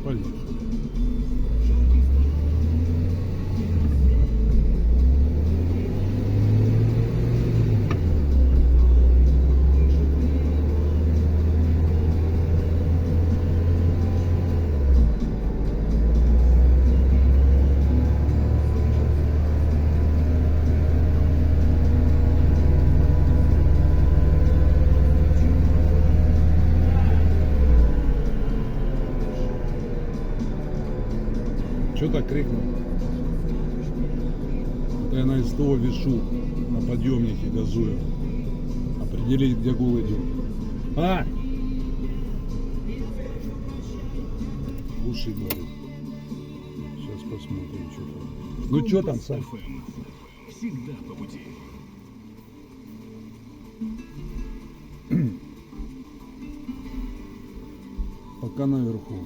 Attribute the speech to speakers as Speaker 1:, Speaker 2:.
Speaker 1: Поехали. Что так крикнул? Я на СТО вешу на подъемнике газую. Определить, где гул идет. А! Уши говорит. Сейчас посмотрим, что там. Ну что там, Сань?
Speaker 2: Всегда по пути.
Speaker 1: Пока наверху.